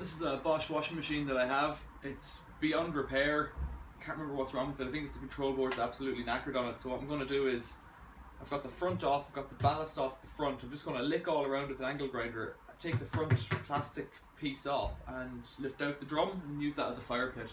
This is a Bosch washing machine that I have. It's beyond repair. Can't remember what's wrong with it. I think it's the control board's absolutely knackered on it. So what I'm going to do is, I've got the front off, I've got the ballast off the front. I'm just going to lick all around with an angle grinder, take the front plastic piece off and lift out the drum and use that as a fire pit.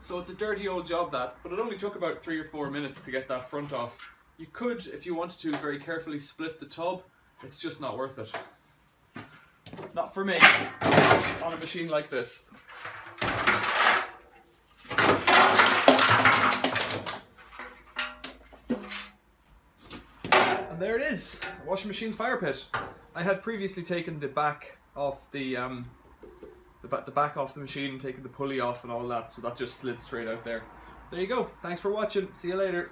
So it's a dirty old job that, but it only took about 3 or 4 minutes to get that front off. You could, if you wanted to, very carefully split the tub. It's just not worth it. Not for me, on a machine like this. And there it is, a washing machine fire pit. I had previously taken the back off the back off the machine, taking the pulley off and all that, so that just slid straight out there. There you go. Thanks for watching. See you later.